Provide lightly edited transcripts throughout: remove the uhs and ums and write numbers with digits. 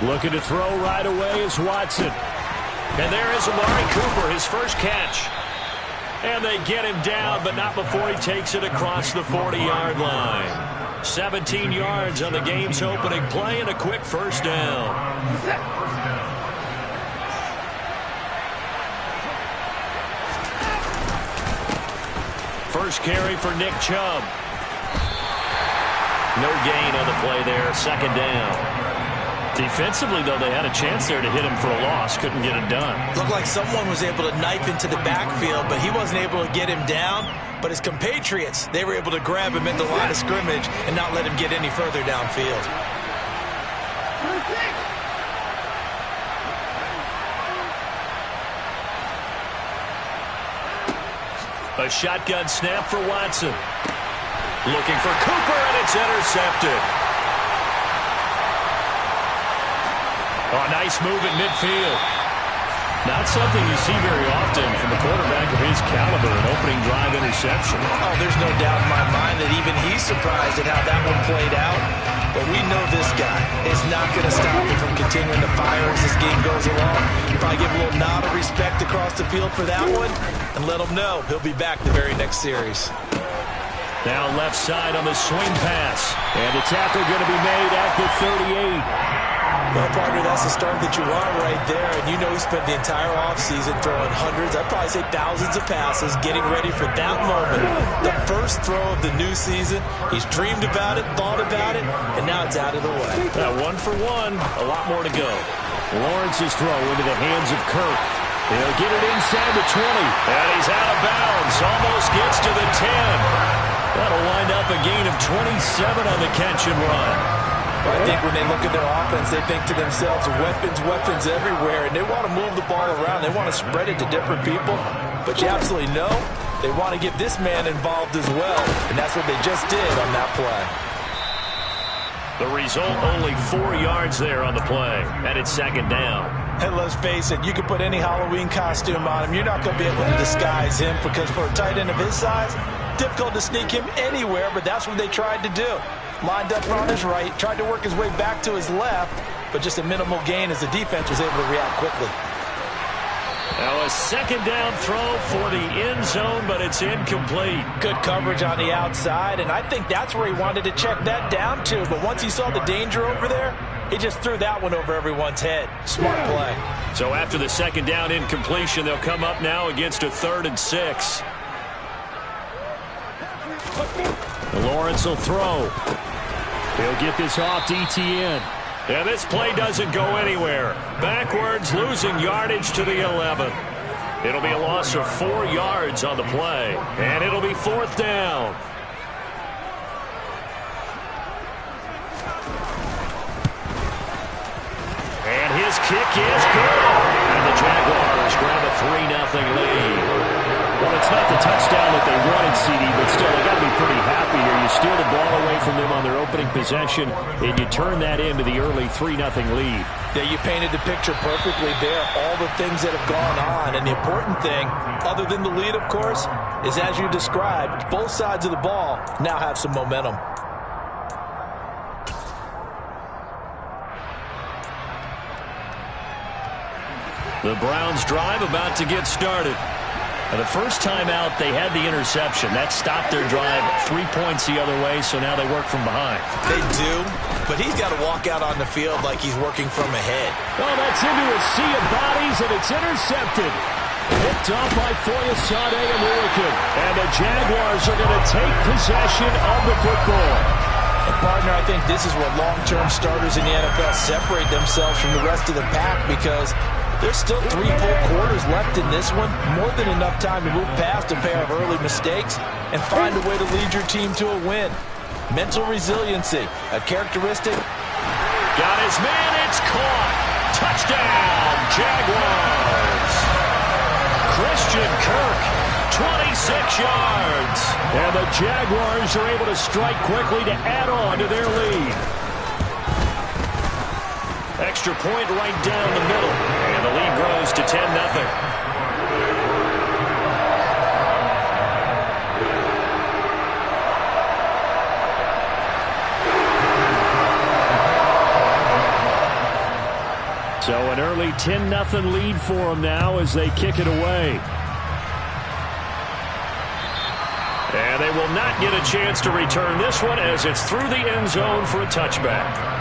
Looking to throw right away is Watson. And there is Amari Cooper, his first catch. And they get him down, but not before he takes it across the 40-yard line. 17 yards on the game's opening play and a quick first down. First carry for Nick Chubb. No gain on the play there, second down. Defensively, though, they had a chance there to hit him for a loss. Couldn't get it done. Looked like someone was able to knife into the backfield, but he wasn't able to get him down. But his compatriots, they were able to grab him at the line of scrimmage and not let him get any further downfield. A shotgun snap for Watson. Looking for Cooper, and it's intercepted. Oh, nice move at midfield. Not something you see very often from a quarterback of his caliber, an opening drive interception. Oh, there's no doubt in my mind that even he's surprised at how that one played out. But we know this guy is not going to stop him from continuing to fire as this game goes along. Probably give a little nod of respect across the field for that one and let him know he'll be back the very next series. Now left side on the swing pass. And the tackle going to be made at the 38. Well, partner, that's the start that you want right there. And you know he spent the entire offseason throwing hundreds, I'd probably say thousands of passes, getting ready for that moment. The first throw of the new season. He's dreamed about it, thought about it, and now it's out of the way. 1 for 1, a lot more to go. Lawrence's throw into the hands of Kirk. He'll get it inside the 20. And he's out of bounds. Almost gets to the 10. That'll wind up a gain of 27 on the catch and run. I think when they look at their offense, they think to themselves, weapons everywhere, and they want to move the ball around. They want to spread it to different people. But you absolutely know they want to get this man involved as well, and that's what they just did on that play. The result, only 4 yards there on the play, and it's second down. And let's face it, you can put any Halloween costume on him. You're not going to be able to disguise him because for a tight end of his size, difficult to sneak him anywhere, but that's what they tried to do. Lined up on his right, tried to work his way back to his left, but just a minimal gain as the defense was able to react quickly. Now a second down throw for the end zone, but it's incomplete. Good coverage on the outside, and I think that's where he wanted to check that down to. But once he saw the danger over there, he just threw that one over everyone's head. Smart play. So after the second down incompletion, they'll come up now against a 3rd and 6. Lawrence will throw. He'll get this off to Etienne. And this play doesn't go anywhere. Backwards, losing yardage to the 11. It'll be a loss of 4 yards on the play. And it'll be 4th down. And his kick is good. And the Jaguars grab a 3-0 lead. Well, it's not the touchdown that they wanted, CD, but still, they got to be pretty happy here. You steal the ball away from them on their opening possession, and you turn that into the early 3-0 lead. Yeah, you painted the picture perfectly there. All the things that have gone on, and the important thing, other than the lead, of course, is as you described, both sides of the ball now have some momentum. The Browns drive about to get started. The first time out, they had the interception. That stopped their drive 3 points the other way, so now they work from behind. They do, but he's got to walk out on the field like he's working from ahead. Well, that's into a sea of bodies, and it's intercepted. Picked off by Foyesade and Lillikin. And the Jaguars are going to take possession of the football. And partner, I think this is where long-term starters in the NFL separate themselves from the rest of the pack because there's still 3 full quarters left in this one. More than enough time to move past a pair of early mistakes and find a way to lead your team to a win. Mental resiliency, a characteristic. Got his man, it's caught. Touchdown, Jaguars. Christian Kirk, 26 yards. And the Jaguars are able to strike quickly to add on to their lead. Extra point right down the middle. And the lead grows to 10-0. 10-0 lead for them now as they kick it away. And they will not get a chance to return this one as it's through the end zone for a touchback.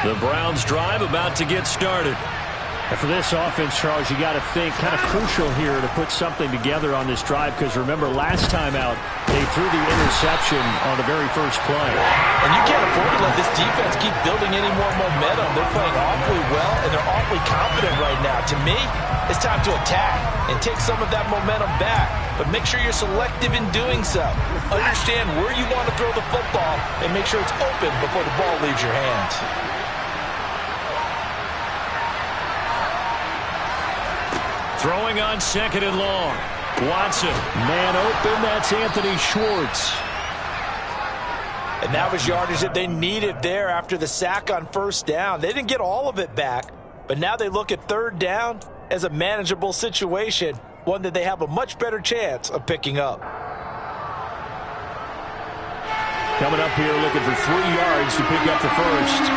The Browns drive about to get started. And for this offense, Charles, you got to think kind of crucial here to put something together on this drive, because remember last time out they threw the interception on the very first play. And you can't afford to let this defense keep building any more momentum. They're playing awfully well, and they're awfully confident right now. To me, it's time to attack and take some of that momentum back. But make sure you're selective in doing so. Understand where you want to throw the football and make sure it's open before the ball leaves your hands. Throwing on 2nd and long. Watson. Man open. That's Anthony Schwartz. And that was yardage that they needed there after the sack on 1st down. They didn't get all of it back, but now they look at 3rd down as a manageable situation, one that they have a much better chance of picking up. Coming up here looking for 3 yards to pick up the first.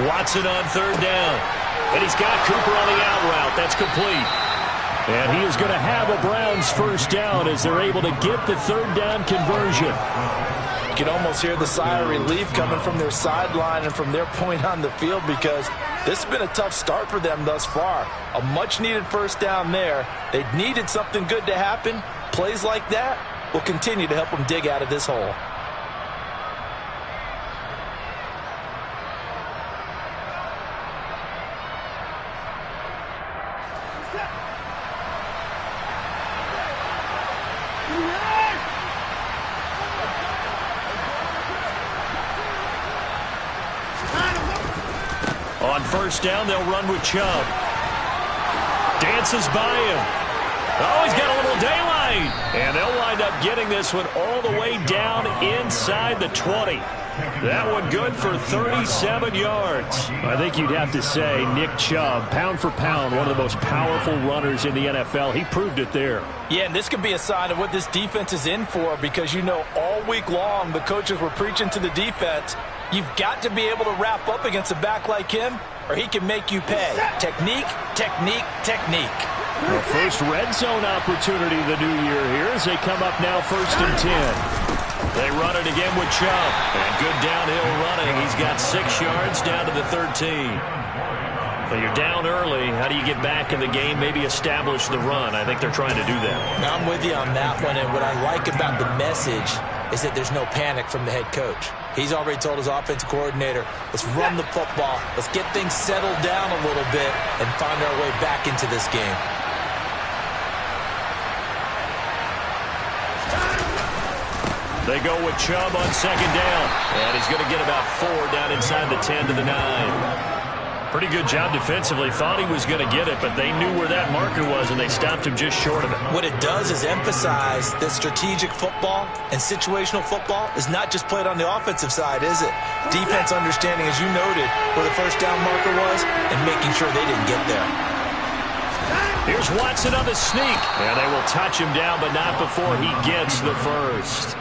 Watson on 3rd down. And he's got Cooper on the out route. That's complete. And he is going to have a Browns 1st down as they're able to get the 3rd down conversion. You can almost hear the sigh of relief coming from their sideline and from their point on the field, because this has been a tough start for them thus far. A much-needed 1st down there. They needed something good to happen. Plays like that will continue to help them dig out of this hole. On 1st down, they'll run with Chubb. Dances by him. Oh, he's got a little daylight. And they'll wind up getting this one all the way down inside the 20. That one good for 37 yards. I think you'd have to say Nick Chubb, pound for pound, one of the most powerful runners in the NFL. He proved it there. Yeah, and this could be a sign of what this defense is in for, because you know all week long the coaches were preaching to the defense, you've got to be able to wrap up against a back like him, or he can make you pay. Technique, technique, technique. The first red zone opportunity of the new year here as they come up now 1st and 10. They run it again with Chubb. And good downhill running. He's got 6 yards down to the 13. Well, you're down early. How do you get back in the game, maybe establish the run? I think they're trying to do that. Now, I'm with you on that one, and what I like about the message is that there's no panic from the head coach. He's already told his offensive coordinator, let's run the football, let's get things settled down a little bit and find our way back into this game. They go with Chubb on 2nd down. And he's going to get about 4 down inside the 10 to the 9. Pretty good job defensively. Thought he was going to get it, but they knew where that marker was, and they stopped him just short of it. What it does is emphasize that strategic football and situational football is not just played on the offensive side, is it? Defense understanding, as you noted, where the 1st down marker was and making sure they didn't get there. Here's Watson on the sneak. And they will touch him down, but not before he gets the first.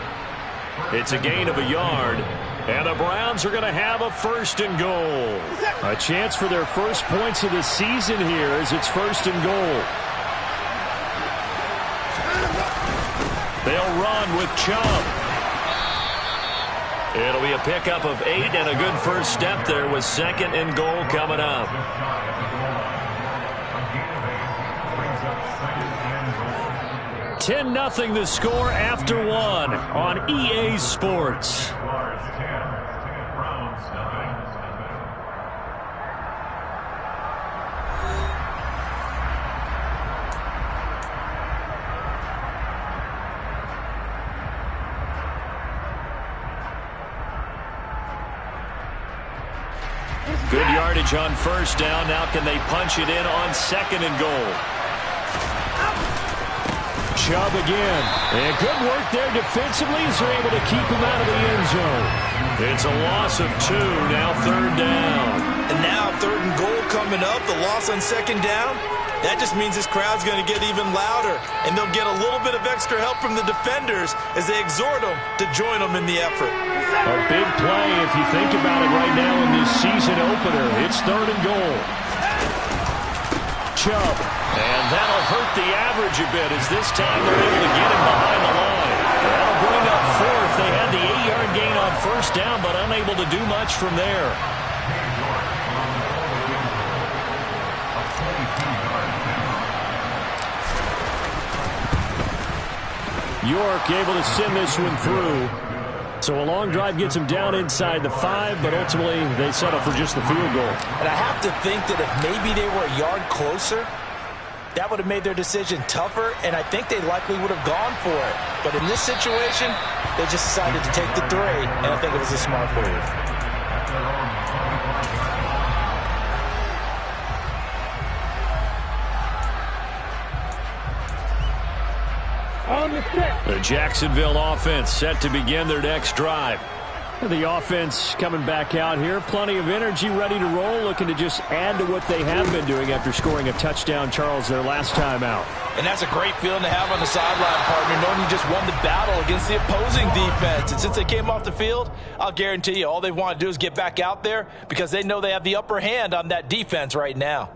It's a gain of a yard. And the Browns are going to have a 1st and goal. A chance for their first points of the season here as it's 1st and goal. They'll run with Chubb. It'll be a pickup of 8 and a good first step there with 2nd and goal coming up. $10-0 the score after 1 on EA Sports. Good yardage on 1st down. Now can they punch it in on 2nd and goal? Chubb again. And good work there defensively as they're able to keep him out of the end zone. It's a loss of 2. Now 3rd down. And now 3rd and goal coming up. The loss on 2nd down. That just means this crowd's going to get even louder, and they'll get a little bit of extra help from the defenders as they exhort them to join them in the effort. A big play if you think about it right now in this season opener. It's 3rd and goal. Chubb. And that'll hurt the average a bit as this time they're able to get him behind the line. That'll bring up 4th. They had the 8-yard gain on 1st down, but unable to do much from there. York able to send this one through. So a long drive gets him down inside the 5, but ultimately they settle for just the field goal. And I have to think that if maybe they were a yard closer, that would have made their decision tougher, and I think they likely would have gone for it. But in this situation, they just decided to take the 3, and I think it was a smart move. The Jacksonville offense set to begin their next drive. The offense coming back out here. Plenty of energy, ready to roll, looking to just add to what they have been doing after scoring a touchdown, Charles, their last time out. And that's a great feeling to have on the sideline, partner, knowing you just won the battle against the opposing defense. And since they came off the field, I'll guarantee you all they want to do is get back out there because they know they have the upper hand on that defense right now.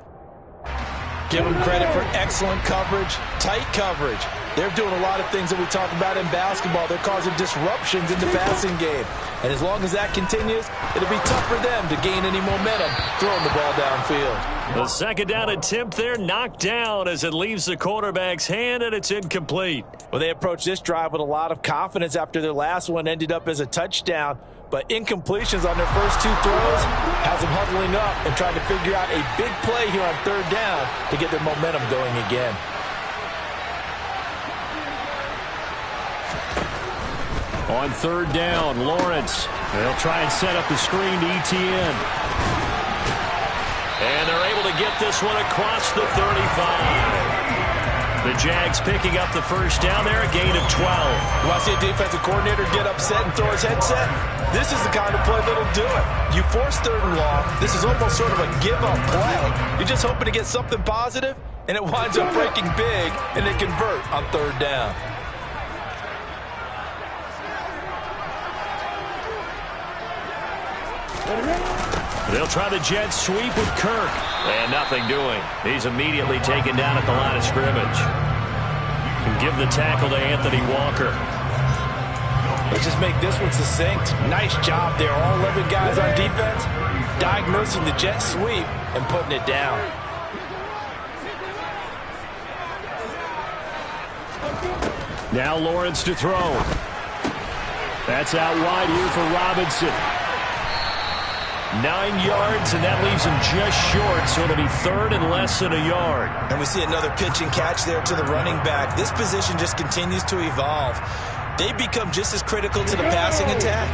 Give them credit for excellent coverage, tight coverage. They're doing a lot of things that we talk about in basketball. They're causing disruptions in the passing game. And as long as that continues, it'll be tough for them to gain any momentum throwing the ball downfield. The 2nd down attempt there knocked down as it leaves the quarterback's hand, and it's incomplete. Well, they approached this drive with a lot of confidence after their last one ended up as a touchdown. But incompletions on their first 2 throws has them huddling up and trying to figure out a big play here on 3rd down to get their momentum going again. On 3rd down, Lawrence. They'll try and set up the screen to Etienne. And they're able to get this one across the 35. The Jags picking up the 1st down there, a gain of 12. You want to see a defensive coordinator get upset and throw his headset? This is the kind of play that'll do it. You force 3rd and long. This is almost sort of a give-up play. You're just hoping to get something positive, and it winds up breaking big, and they convert on 3rd down. They'll try the jet sweep with Kirk. And nothing doing. He's immediately taken down at the line of scrimmage. And give the tackle to Anthony Walker. Let's just make this one succinct. Nice job there. All 11 guys on defense diagnosing the jet sweep and putting it down. Now Lawrence to throw. That's out wide here for Robinson. 9 yards, and that leaves him just short, so it'll be 3rd and less than a yard. And we see another pitch and catch there to the running back. This position just continues to evolve. They become just as critical to the passing attack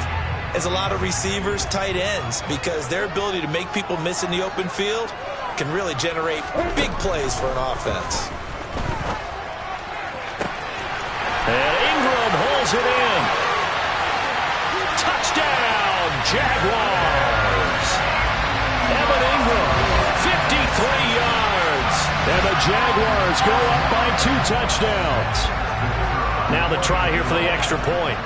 as a lot of receivers, tight ends, because their ability to make people miss in the open field can really generate big plays for an offense. And Ingram holds it in. Touchdown, Jaguars. Evan Ingram, 53 yards. And the Jaguars go up by 2 touchdowns. Now the try here for the extra point.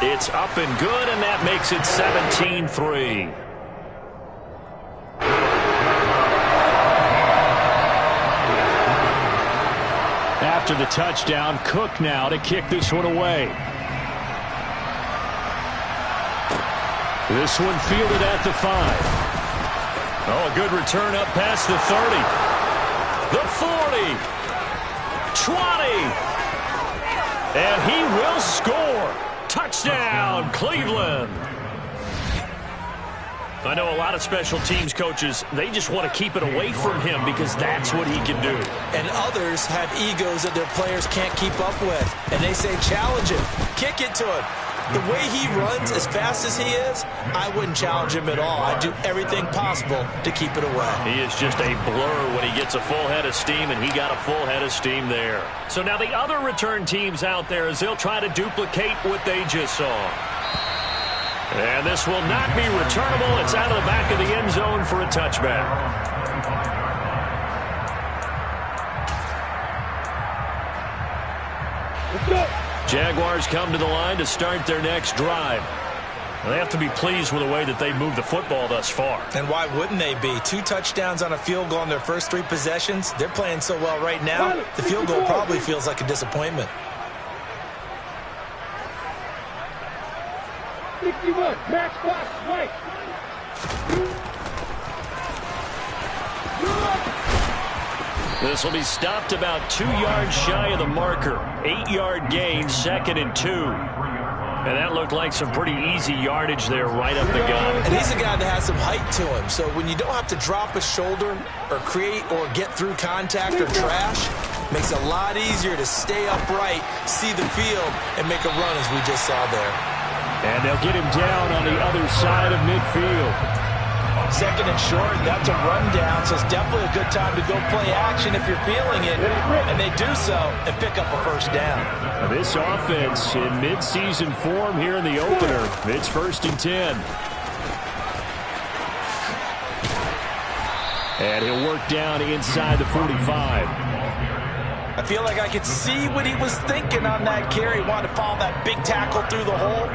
It's up and good, and that makes it 17-3. After the touchdown, Cook now to kick this one away. This one fielded at the 5. Oh, a good return up past the 30. The 40. 20. And he will score. Touchdown, Cleveland. I know a lot of special teams coaches, they just want to keep it away from him because that's what he can do. And others have egos that their players can't keep up with. And they say, challenge him, kick it to him. The way he runs, as fast as he is, I wouldn't challenge him at all. I'd do everything possible to keep it away. He is just a blur when he gets a full head of steam, and he got a full head of steam there. So now the other return teams out there as they'll try to duplicate what they just saw. And this will not be returnable. It's out of the back of the end zone for a touchback. Jaguars come to the line to start their next drive. Well, they have to be pleased with the way that they moved the football thus far. And why wouldn't they be? 2 touchdowns on a field goal in their first 3 possessions. They're playing so well right now, the field goal probably feels like a disappointment. 61, match box, right. This will be stopped about 2 yards shy of the marker. 8-yard gain, 2nd and 2. And that looked like some pretty easy yardage there right up the gut. And he's a guy that has some height to him. So when you don't have to drop a shoulder or create or get through contact or trash, makes it a lot easier to stay upright, see the field, and make a run as we just saw there. And they'll get him down on the other side of midfield. 2nd and short, that's a rundown, so it's definitely a good time to go play action if you're feeling it. And they do so and pick up a first down. Now this offense in midseason form here in the opener. It's 1st and 10. And he'll work down inside the 45. I feel like I could see what he was thinking on that carry. Wanted to follow that big tackle through the hole.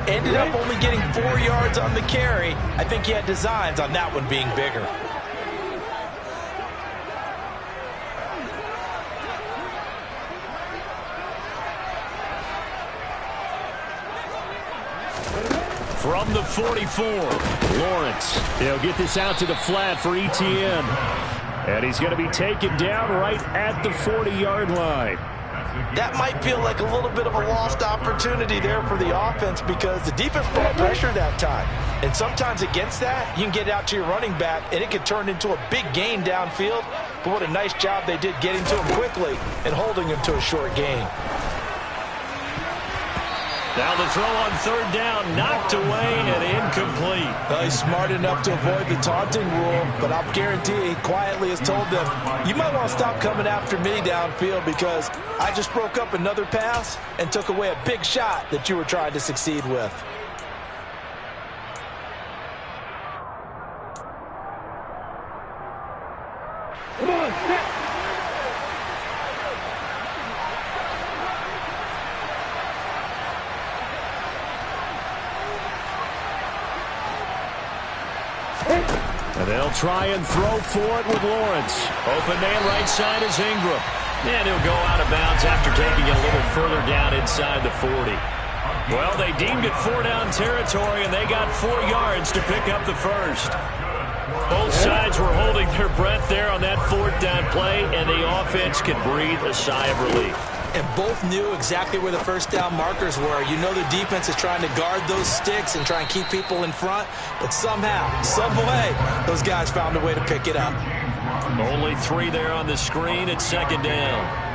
Ended up only getting 4 yards on the carry. I think he had designs on that one being bigger. From the 44, Lawrence. He'll get this out to the flat for Etienne. And he's going to be taken down right at the 40-yard line. That might feel like a little bit of a lost opportunity there for the offense because the defense brought pressure that time. And sometimes against that, you can get out to your running back, and it can turn into a big gain downfield. But what a nice job they did getting to him quickly and holding him to a short gain. Now the throw on 3rd down, knocked away and incomplete. Well, he's smart enough to avoid the taunting rule, but I'll guarantee he quietly has told them, you might want to stop coming after me downfield because I just broke up another pass and took away a big shot that you were trying to succeed with. Come on, set. And they'll try and throw for it with Lawrence. Open man right side is Ingram. And he'll go out of bounds after taking it a little further down inside the 40. Well, they deemed it 4-down territory, and they got 4 yards to pick up the first. Both sides were holding their breath there on that 4th down play, and the offense can breathe a sigh of relief. And both knew exactly where the first down markers were. You know the defense is trying to guard those sticks and try and keep people in front. But somehow, some way, those guys found a way to pick it up. Only 3 there on the screen at 2nd down.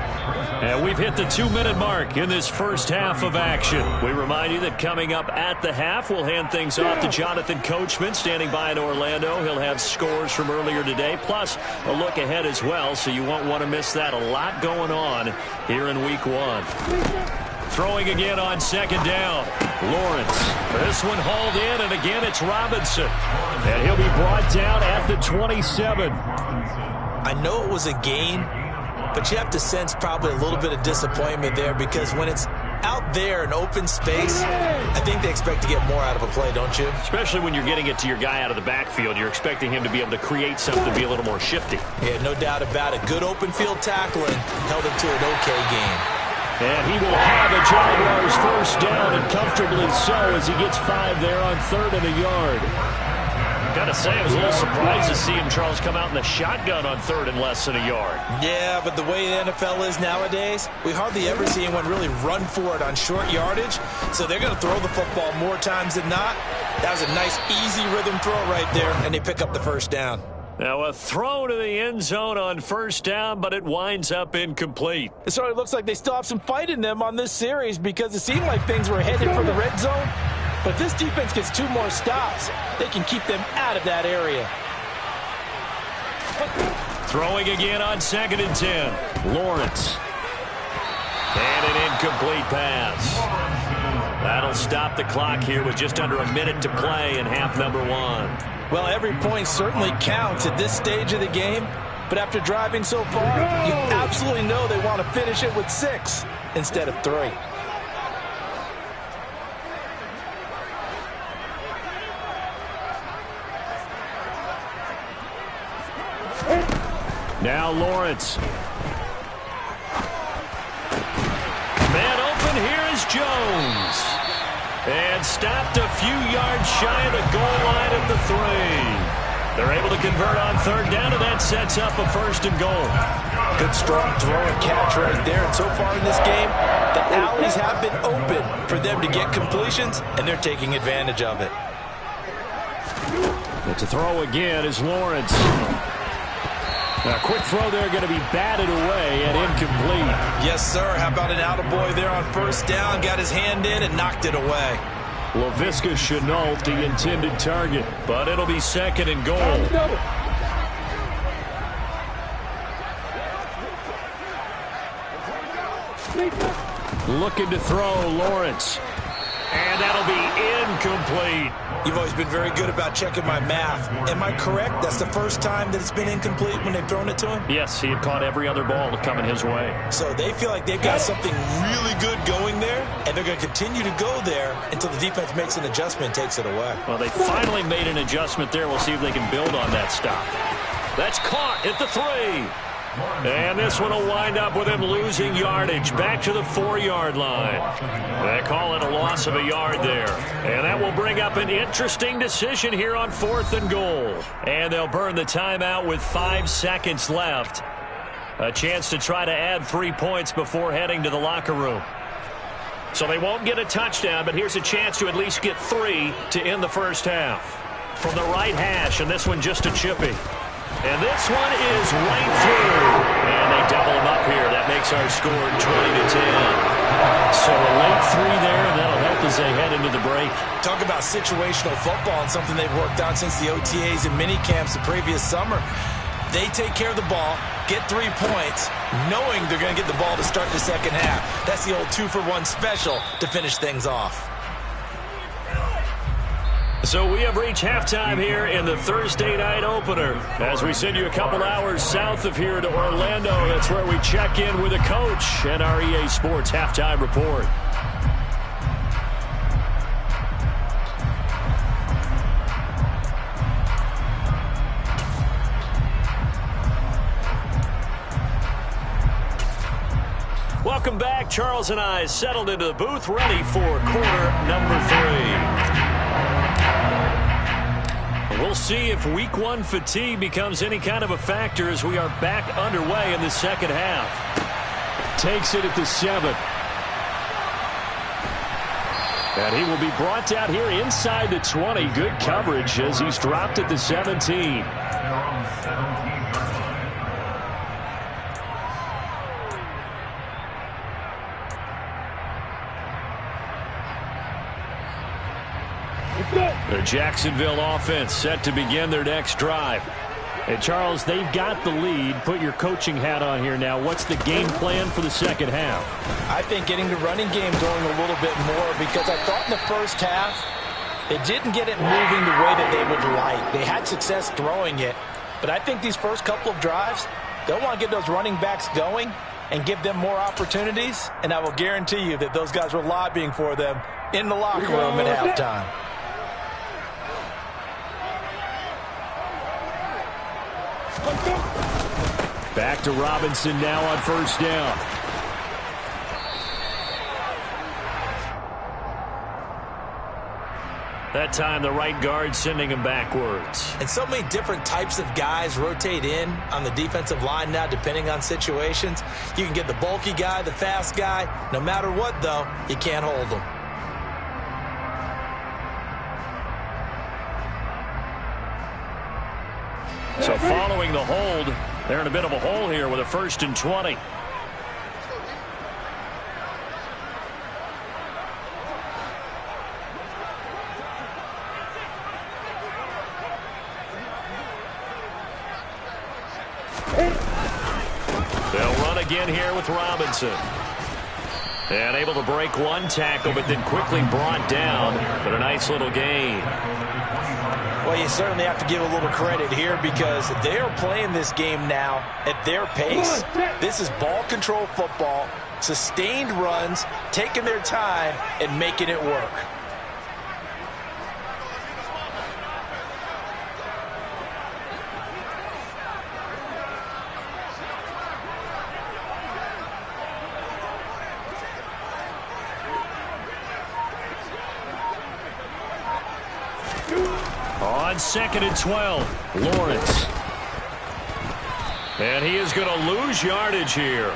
And we've hit the 2-minute mark in this first half of action. We remind you that coming up at the half, we'll hand things off to Jonathan Coachman standing by in Orlando. He'll have scores from earlier today, plus a look ahead as well, so you won't want to miss that. A lot going on here in Week 1. Throwing again on 2nd down. Lawrence. This one hauled in, and again it's Robinson. And he'll be brought down at the 27. I know it was a gain, but you have to sense probably a little bit of disappointment there because when it's out there in open space, I think they expect to get more out of a play, don't you? Especially when you're getting it to your guy out of the backfield. You're expecting him to be able to create something, be a little more shifty. Yeah, no doubt about it. Good open field tackling held him to an okay game. And he will have a Jaguars first down, and comfortably so as he gets 5 there on 3rd and a yard. Gotta say, I was a little surprised to see him, Charles, come out in the shotgun on 3rd and less than a yard. Yeah, but the way the NFL is nowadays, we hardly ever see anyone really run for it on short yardage. So they're going to throw the football more times than not. That was a nice, easy rhythm throw right there, and they pick up the first down. Now a throw to the end zone on 1st down, but it winds up incomplete. It sort of looks like they still have some fight in them on this series because it seemed like things were headed for the red zone. But if this defense gets 2 more stops, they can keep them out of that area. Throwing again on 2nd and 10. Lawrence. And an incomplete pass. That'll stop the clock here with just under a minute to play in half number one. Well, every point certainly counts at this stage of the game, but after driving so far, you absolutely know they want to finish it with 6 instead of 3. Now Lawrence. Man open, here is Jones. And stopped a few yards shy of the goal line at the 3. They're able to convert on third down, and that sets up a 1st and goal. Good strong throw and catch right there. And so far in this game, the alleys have been open for them to get completions, and they're taking advantage of it. But to throw again is Lawrence. A quick throw there, going to be batted away and incomplete. Yes, sir. How about an attaboy there on 1st down? Got his hand in and knocked it away. Laviska Chenault, the intended target, but it'll be 2nd and goal. Looking to throw, Lawrence. And that'll be incomplete. You've always been very good about checking my math. Am I correct? That's the first time that it's been incomplete when they've thrown it to him? Yes, he had caught every other ball coming his way. So they feel like they've got something really good going there, and they're going to continue to go there until the defense makes an adjustment and takes it away. Well, they finally made an adjustment there. We'll see if they can build on that stop. That's caught at the 3. And this one will wind up with him losing yardage back to the 4-yard line. They call it a loss of a yard there. And that will bring up an interesting decision here on 4th and goal. And they'll burn the timeout with 5 seconds left. A chance to try to add 3 points before heading to the locker room. So they won't get a touchdown, but here's a chance to at least get 3 to end the first half. From the right hash, and this one just a chippy. And this one is right through. And they double them up here. That makes our score 20-10. So a late 3 there, and that'll help as they head into the break. Talk about situational football and something they've worked on since the OTAs and mini camps the previous summer. They take care of the ball, get 3 points, knowing they're going to get the ball to start the second half. That's the old 2-for-1 special to finish things off. So we have reached halftime here in the Thursday night opener. As we send you a couple hours south of here to Orlando, that's where we check in with a coach and our EA Sports halftime report. Welcome back. Charles and I settled into the booth, ready for quarter number 3. We'll see if week 1 fatigue becomes any kind of a factor as we are back underway in the second half. Takes it at the 7. And he will be brought down here inside the 20. Good coverage as he's dropped at the 17. The Jacksonville offense set to begin their next drive. And Charles, they've got the lead. Put your coaching hat on here now. What's the game plan for the second half? I think getting the running game going a little bit more, because I thought in the first half they didn't get it moving the way that they would like. They had success throwing it, but I think these first couple of drives, they'll want to get those running backs going and give them more opportunities, and I will guarantee you that those guys were lobbying for them in the locker room at halftime. Back to Robinson now on 1st down. That time the right guard sending him backwards. And so many different types of guys rotate in on the defensive line now depending on situations. You can get the bulky guy, the fast guy. No matter what, though, you can't hold them. So following the hold, they're in a bit of a hole here with a 1st and 20. They'll run again here with Robinson. And able to break one tackle, but then quickly brought down. But a nice little gain. Well, you certainly have to give a little credit here because they are playing this game now at their pace. This is ball control football, sustained runs, taking their time, and making it work. On 2nd and 12, Lawrence. And he is going to lose yardage here.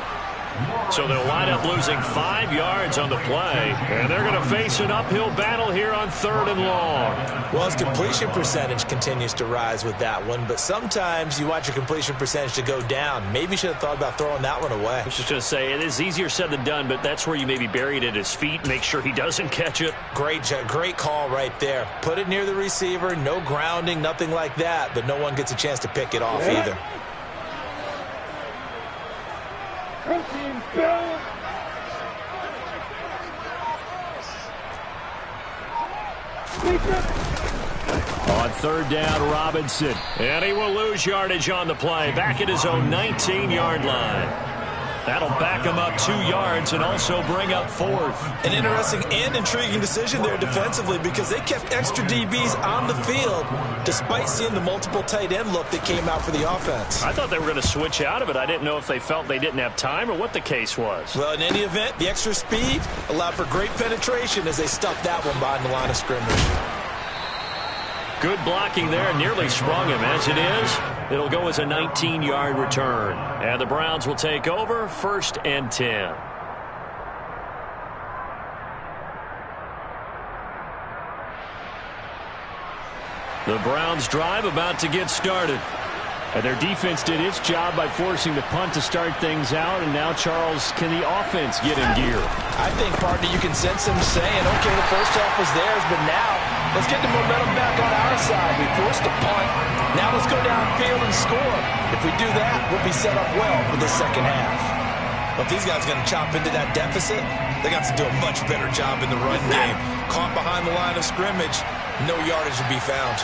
So they'll wind up losing 5 yards on the play. And they're going to face an uphill battle here on 3rd and long. Well, his completion percentage continues to rise with that one. But sometimes you want your completion percentage to go down. Maybe you should have thought about throwing that one away. I was just going to say, it is easier said than done, but that's where you maybe bury it at his feet. Make sure he doesn't catch it. Great call right there. Put it near the receiver. No grounding, nothing like that. But no one gets a chance to pick it off either. On 3rd down, Robinson. And he will lose yardage on the play. Back at his own 19-yard line. That'll back him up 2 yards and also bring up 4th. An interesting and intriguing decision there defensively because they kept extra DBs on the field despite seeing the multiple tight end look that came out for the offense. I thought they were going to switch out of it. I didn't know if they felt they didn't have time or what the case was. Well, in any event, the extra speed allowed for great penetration as they stuffed that one behind the line of scrimmage. Good blocking there, nearly sprung him. As it is, it'll go as a 19-yard return. And the Browns will take over 1st and 10. The Browns drive about to get started. And their defense did its job by forcing the punt to start things out. And now, Charles, can the offense get in gear? I think, partner, you can sense them saying, okay, the first half was theirs, but now let's get the momentum back on our side. We forced a punt. Now let's go downfield and score. If we do that, we'll be set up well for the second half. But if these guys are going to chop into that deficit, they got to do a much better job in the run game. Caught behind the line of scrimmage, no yardage to be found.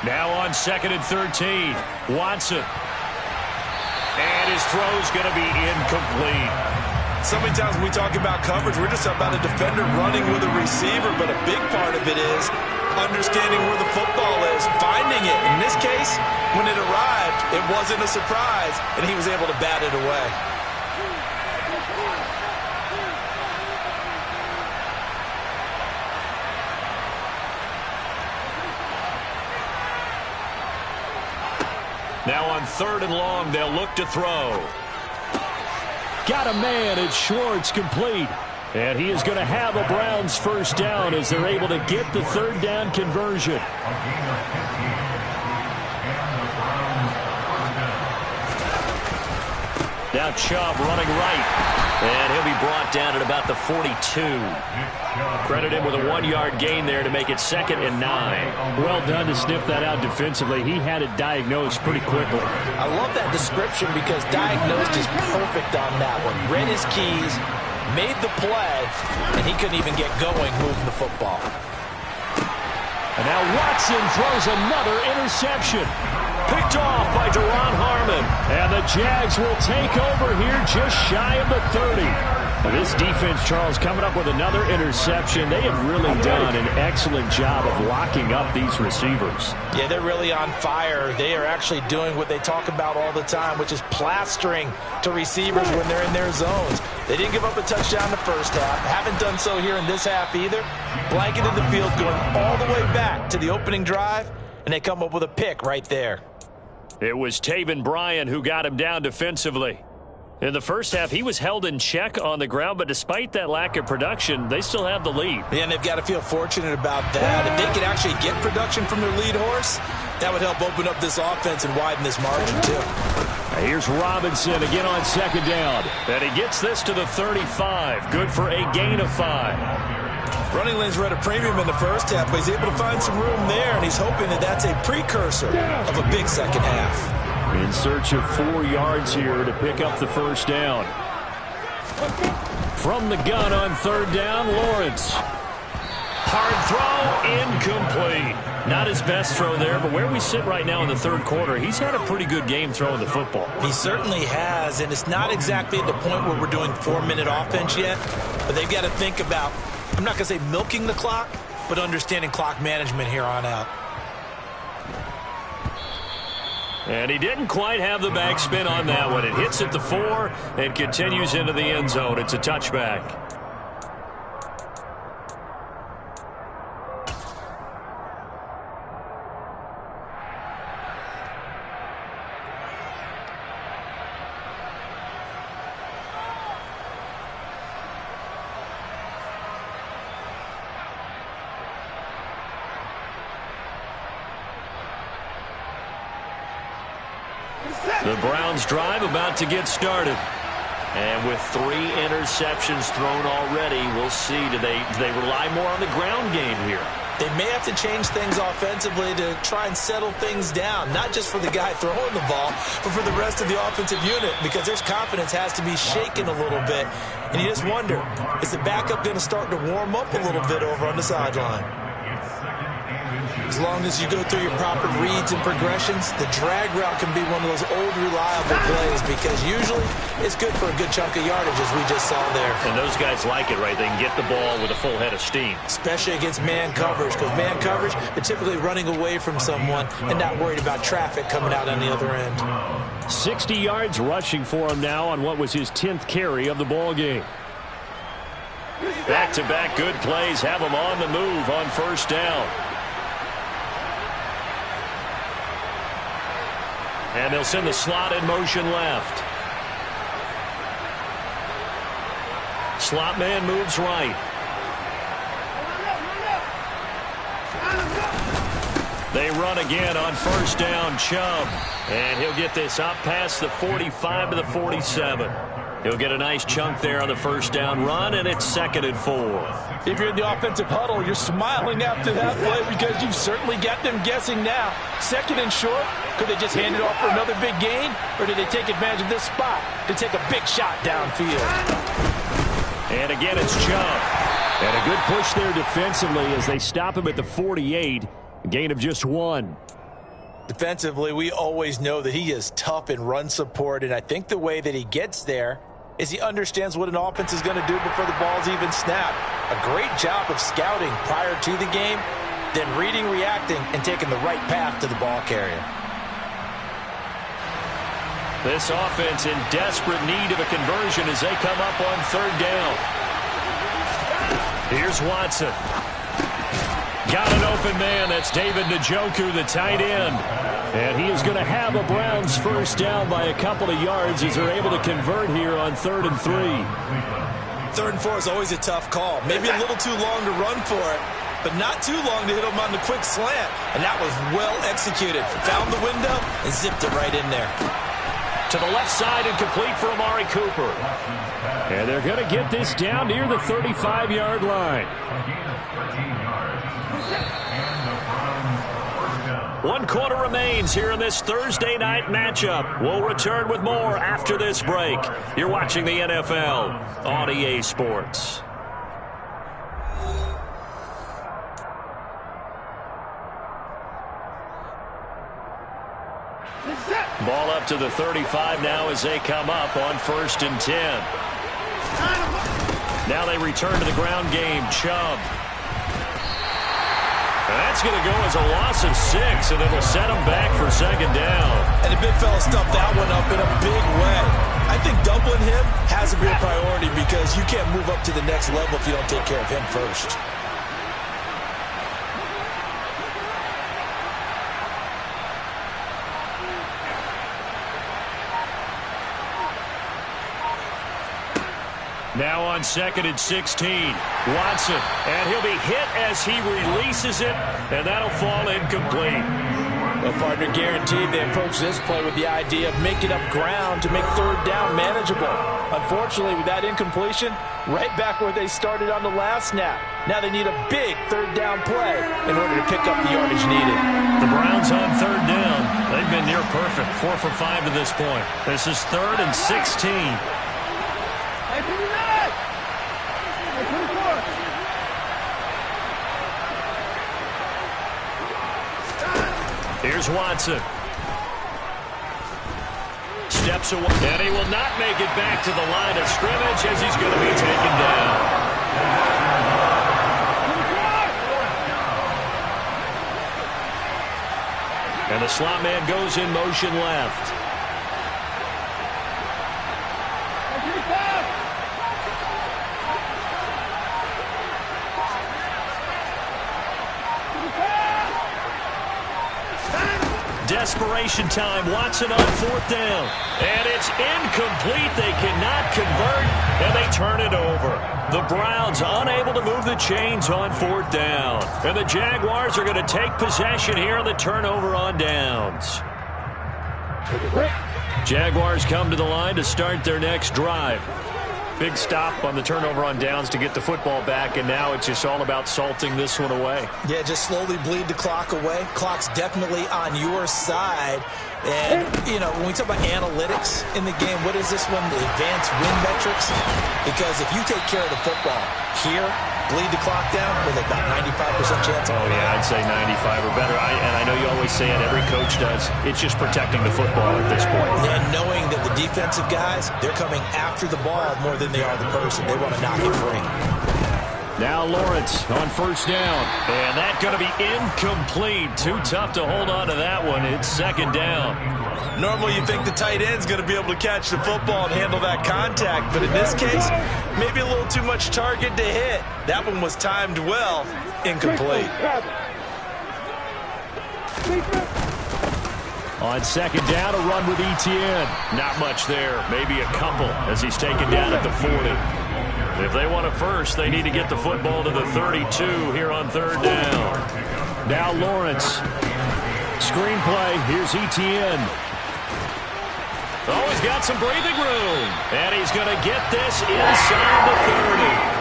Now on 2nd and 13, Watson. And his throw's going to be incomplete. So many times when we talk about coverage, we're just about a defender running with a receiver, but a big part of it is understanding where the football is, finding it. In this case, when it arrived, it wasn't a surprise, and he was able to bat it away. Now on 3rd and long, they'll look to throw. Got a man, it's Schwartz, complete. And he is going to have a Browns first down as they're able to get the 3rd down conversion. Now Chubb running right. And he'll be brought down at about the 42. Credit him with a 1-yard gain there to make it 2nd and 9. Well done to sniff that out defensively. He had it diagnosed pretty quickly. I love that description because diagnosed is perfect on that one. Read his keys, made the play, and he couldn't even get going moving the football. And now Watson throws another interception. Picked off by Deron Harmon. And the Jags will take over here just shy of the 30. Now this defense, Charles, coming up with another interception. They have really done an excellent job of locking up these receivers. Yeah, they're really on fire. They are actually doing what they talk about all the time, which is plastering to receivers when they're in their zones. They didn't give up a touchdown the first half. Haven't done so here in this half either. Blanketed the field going all the way back to the opening drive, and they come up with a pick right there. It was Taven Bryan who got him down defensively. In the first half, he was held in check on the ground, but despite that lack of production, they still have the lead. Yeah, and they've got to feel fortunate about that. If they could actually get production from their lead horse, that would help open up this offense and widen this margin, too. Here's Robinson again on 2nd down. And he gets this to the 35. Good for a gain of 5. Running lanes were at a premium in the first half, but he's able to find some room there, and he's hoping that that's a precursor of a big second half. In search of 4 yards here to pick up the first down. From the gun on third down, Lawrence. Hard throw, incomplete. Not his best throw there, but where we sit right now in the third quarter, he's had a pretty good game throwing the football. He certainly has, and it's not exactly at the point where we're doing 4-minute offense yet, but they've got to think about, I'm not going to say milking the clock, but understanding clock management here on out. And he didn't quite have the backspin on that one. It hits at the 4 and continues into the end zone. It's a touchback. The Browns drive about to get started. And with 3 interceptions thrown already, we'll see. Do they rely more on the ground game here? They may have to change things offensively to try and settle things down, not just for the guy throwing the ball, but for the rest of the offensive unit, because their confidence has to be shaken a little bit. And you just wonder, is the backup going to start to warm up a little bit over on the sideline? As long as you go through your proper reads and progressions, the drag route can be one of those old reliable plays because usually it's good for a good chunk of yardage, as we just saw there. And those guys like it, right? They can get the ball with a full head of steam. Especially against man coverage, because man coverage, they're typically running away from someone and not worried about traffic coming out on the other end. 60 yards rushing for him now on what was his 10th carry of the ball game. Back-to-back good plays have him on the move on first down. And they'll send the slot in motion left. Slot man moves right. They run again on first down, Chubb. And he'll get this up past the 45 to the 47. He'll get a nice chunk there on the first down run, and it's 2nd and 4. If you're in the offensive huddle, you're smiling after that play because you've certainly got them guessing now. 2nd and short, could they just hand it off for another big gain, or did they take advantage of this spot to take a big shot downfield? And again, it's Chubb. And a good push there defensively as they stop him at the 48, a gain of just 1. Defensively, we always know that he is tough in run support, and I think the way that he gets there is he understands what an offense is going to do before the ball's even snapped. A great job of scouting prior to the game, then reading, reacting, and taking the right path to the ball carrier. This offense in desperate need of a conversion as they come up on third down. Here's Watson. Got an open man. That's David Njoku, the tight end. And he is going to have a Browns first down by a couple of yards as they're able to convert here on 3rd and 3. 3rd and 4 is always a tough call. Maybe a little too long to run for it, but not too long to hit him on the quick slant. And that was well executed. Found the window and zipped it right in there. To the left side and complete for Amari Cooper. And they're going to get this down near the 35-yard line. 1 quarter remains here in this Thursday night matchup. We'll return with more after this break. You're watching the NFL on EA Sports. Ball up to the 35 now as they come up on 1st and 10. Now they return to the ground game. Chubb. And that's going to go as a loss of 6, and it'll set them back for 2nd down. And the big fella stuffed that one up in a big way. I think doubling him has to be a priority because you can't move up to the next level if you don't take care of him first. Now on 2nd and 16, Watson, and he'll be hit as he releases it, and that'll fall incomplete. Well, partner, guaranteed they approach this play with the idea of making up ground to make 3rd down manageable. Unfortunately, with that incompletion, right back where they started on the last snap. Now they need a big 3rd down play in order to pick up the yardage needed. The Browns on 3rd down. They've been near perfect, 4 for 5 to this point. This is 3rd and 16. Here's Watson. Steps away, and he will not make it back to the line of scrimmage as he's going to be taken down. And the slot man goes in motion left. Desperation time. Watson on 4th down. And it's incomplete. They cannot convert, and they turn it over. The Browns unable to move the chains on 4th down. And the Jaguars are going to take possession here on the turnover on downs. Jaguars come to the line to start their next drive. Big stop on the turnover on downs to get the football back, and now it's just all about salting this one away. Yeah, just slowly bleed the clock away. Clock's definitely on your side. And, you know, when we talk about analytics in the game, what is this one? The advanced win metrics? Because if you take care of the football here, bleed the clock down with about 95% chance. Oh, yeah, I'd say 95 or better. And I know you always say it, every coach does. It's just protecting the football at this point. And knowing that the defensive guys, they're coming after the ball more than they are the person. They want to knock it free. Now Lawrence on 1st down. And that's going to be incomplete. Too tough to hold on to that one. It's 2nd down. Normally you think the tight end's going to be able to catch the football and handle that contact. But in this case, maybe a little too much target to hit. That one was timed well. Incomplete. On 2nd down, a run with Etienne. Not much there. Maybe a couple as he's taken down at the 40. If they want a first, they need to get the football to the 32 here on 3rd down. Now Lawrence. Screenplay. Here's Etienne. Oh, he's got some breathing room. And he's going to get this inside the 30.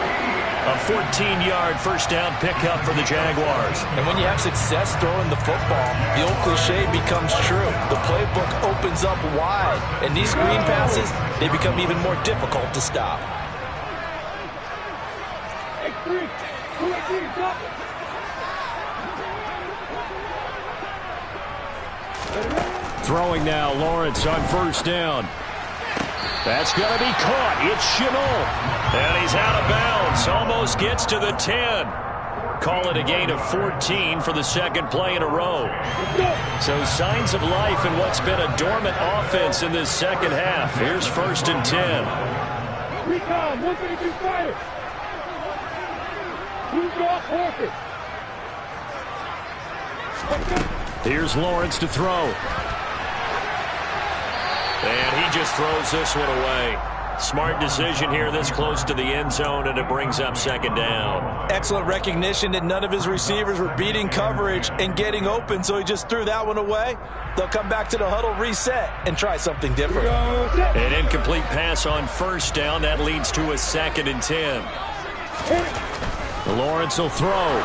A 14-yard first down pickup for the Jaguars. And when you have success throwing the football, the old cliche becomes true. The playbook opens up wide. And these screen passes, they become even more difficult to stop. Throwing now, Lawrence on 1st down. That's going to be caught. It's Chenault. And he's out of bounds. Almost gets to the 10. Call it a gain of 14 for the 2nd play in a row. So signs of life in what's been a dormant offense in this 2nd half. Here's 1st and 10. Recon, 132 fighters. Who's off horses? Here's Lawrence to throw. And he just throws this one away. Smart decision here this close to the end zone, and it brings up 2nd down. Excellent recognition that none of his receivers were beating coverage and getting open, so he just threw that one away. They'll come back to the huddle, reset, and try something different. An incomplete pass on 1st down. That leads to a 2nd and 10. Lawrence will throw.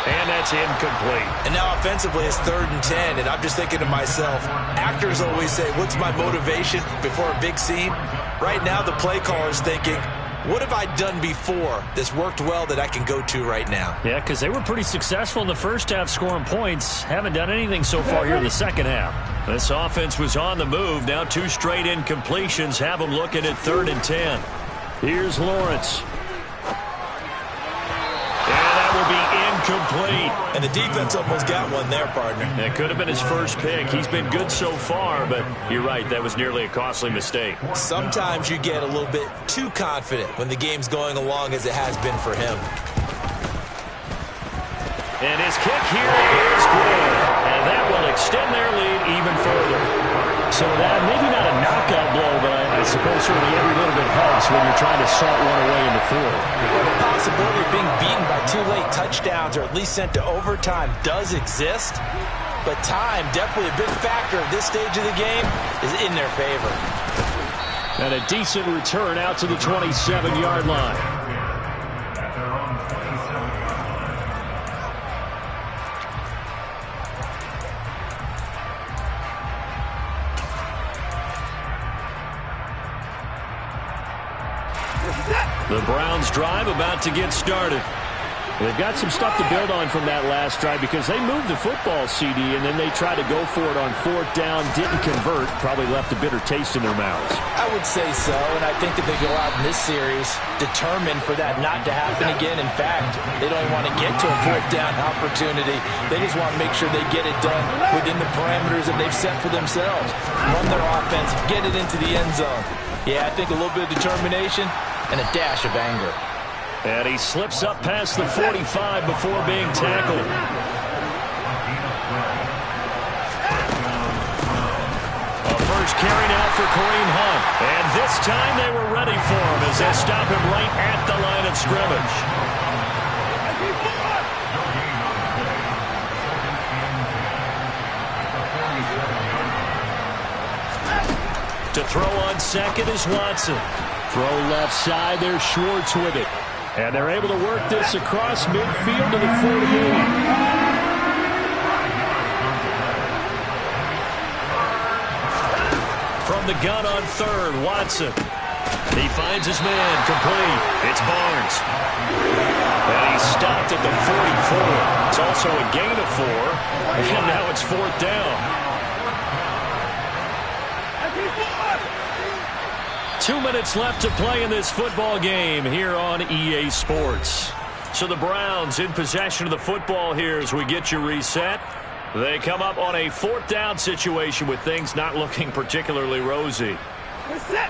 And that's incomplete. And now offensively it's 3rd and 10, and I'm just thinking to myself, actors always say, what's my motivation before a big scene? Right now the play caller's thinking, what have I done before that's worked well that I can go to right now? Yeah, because they were pretty successful in the 1st half scoring points. Haven't done anything so far here in the 2nd half. This offense was on the move. Now 2 straight incompletions have them looking at 3rd and 10. Here's Lawrence. Incomplete. And the defense almost got one there, partner. That could have been his first pick. He's been good so far, but you're right, that was nearly a costly mistake. Sometimes you get a little bit too confident when the game's going along as it has been for him. And his kick here is good. And that will extend their lead even further. So that, maybe not a knockout blow, but I suppose certainly every little bit helps when you're trying to salt one away in the 4th. Well, the possibility of being beaten by 2 late touchdowns or at least sent to overtime does exist, but time, definitely a big factor at this stage of the game, is in their favor. And a decent return out to the 27-yard line. The Browns drive about to get started. They've got some stuff to build on from that last drive because they moved the football, CD, and then they tried to go for it on 4th down, didn't convert, probably left a bitter taste in their mouths. I would say so, and I think that they go out in this series determined for that not to happen again. In fact, they don't want to get to a 4th down opportunity. They just want to make sure they get it done within the parameters that they've set for themselves. Run their offense, get it into the end zone. Yeah, I think a little bit of determination and a dash of anger. And he slips up past the 45 before being tackled. A first carry now for Kareem Hunt. And this time they were ready for him as they stop him right at the line of scrimmage. To throw on second is Watson. Throw left side, there's Schwartz with it. And they're able to work this across midfield to the 48. From the gun on third, Watson. He finds his man, complete. It's Barnes. And he's stopped at the 44. It's also a gain of 4. And now it's 4th down. 2 minutes left to play in this football game here on EA Sports. So the Browns in possession of the football here as we get you reset. They come up on a 4th down situation with things not looking particularly rosy. Reset.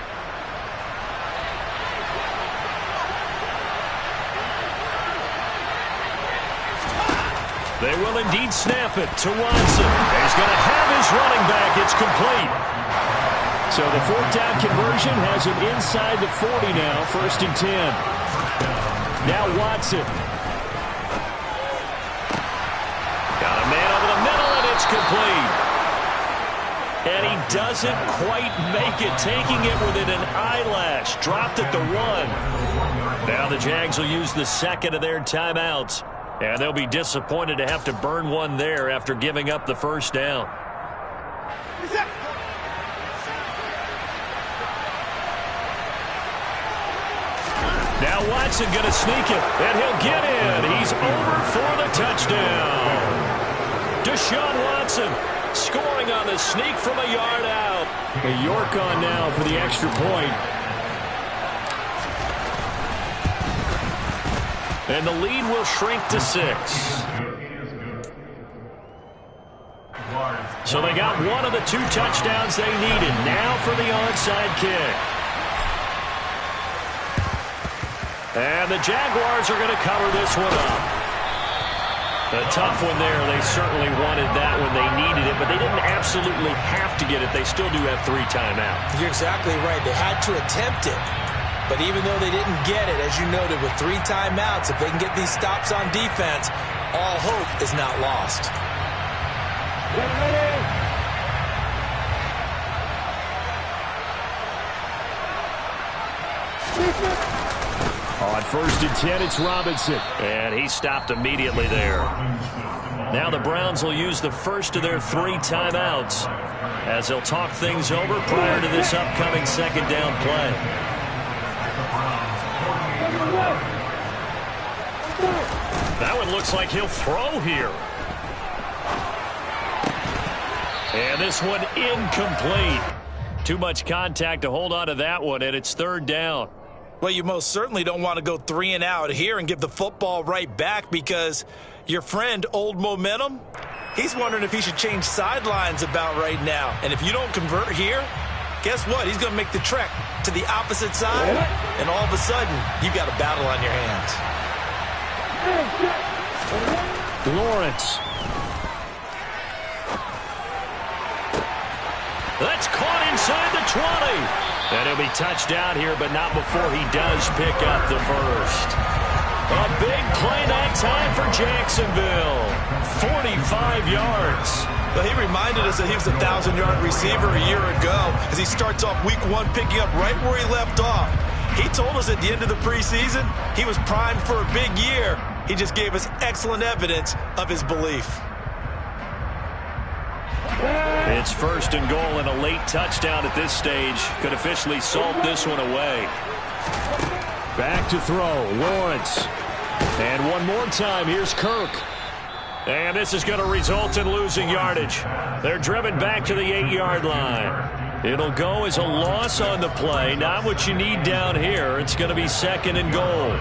They will indeed snap it to Watson. He's going to have his running back. It's complete. So the 4th down conversion has him inside the 40 now, 1st and 10. Now Watson. Got a man over the middle, and it's complete. And he doesn't quite make it, taking it within an eyelash. Dropped at the 1. Now the Jags will use the second of their timeouts. And they'll be disappointed to have to burn one there after giving up the 1st down. Now Watson going to sneak it, and he'll get in. He's over for the touchdown. Deshaun Watson scoring on the sneak from a yard out. A York on now for the extra point. And the lead will shrink to 6. So they got one of the 2 touchdowns they needed. Now for the onside kick. And the Jaguars are going to cover this one up. A tough one there. They certainly wanted that when they needed it, but they didn't absolutely have to get it. They still do have 3 timeouts. You're exactly right. They had to attempt it. But even though they didn't get it, as you noted, with 3 timeouts, if they can get these stops on defense, all hope is not lost. On 1st and 10, it's Robinson. And he stopped immediately there. Now the Browns will use the first of their 3 timeouts as they'll talk things over prior to this upcoming 2nd down play. That one looks like he'll throw here. And this one incomplete. Too much contact to hold on to that one, and it's 3rd down. Well, you most certainly don't want to go 3 and out here and give the football right back because your friend, Old Momentum, he's wondering if he should change sidelines about right now. And if you don't convert here, guess what? He's going to make the trek to the opposite side, and all of a sudden, you've got a battle on your hands. Lawrence. That's caught inside the 20. And he'll be touched down here, but not before he does pick up the first. A big play that time for Jacksonville. 45 yards. Well, he reminded us that he was a 1,000-yard receiver a year ago as he starts off week 1 picking up right where he left off. He told us at the end of the preseason he was primed for a big year. He just gave us excellent evidence of his belief. It's 1st and goal, and a late touchdown at this stage could officially salt this one away. Back to throw. Lawrence. And one more time, here's Kirk. And this is going to result in losing yardage. They're driven back to the 8-yard line. It'll go as a loss on the play. Not what you need down here. It's going to be 2nd and goal.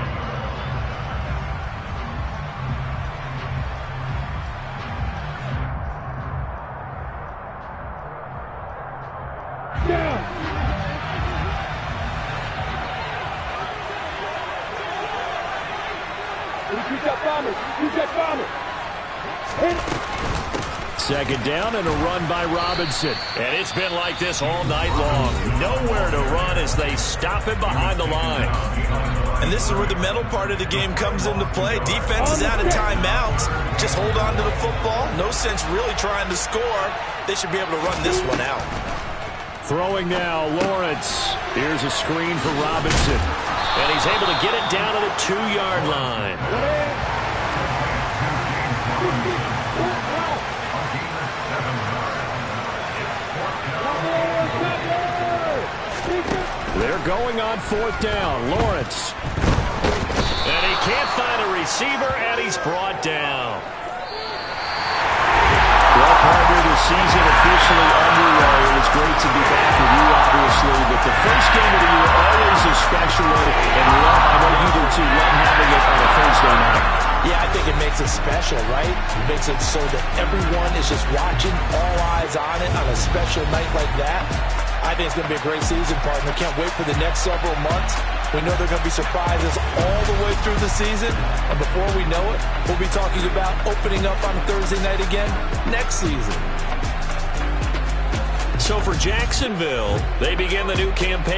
Second down and a run by Robinson. And it's been like this all night long. Nowhere to run as they stop him behind the line. And this is where the mental part of the game comes into play. Defense is out of timeouts. Just hold on to the football. No sense really trying to score. They should be able to run this one out. Throwing now, Lawrence. Here's a screen for Robinson. And he's able to get it down to the 2-yard line. They're going on 4th down. Lawrence. And he can't find a receiver, and he's brought down. Well, partner, the season officially underway. It was great to be back with you, obviously. But the first game of the year always a special one. And I know you do too, love having it on a Thursday night. Yeah, I think it makes it special, right? It makes it so that everyone is just watching, all eyes on it on a special night like that. I think it's going to be a great season, partner. Can't wait for the next several months. We know there are going to be surprises all the way through the season. And before we know it, we'll be talking about opening up on Thursday night again next season. So for Jacksonville, they begin the new campaign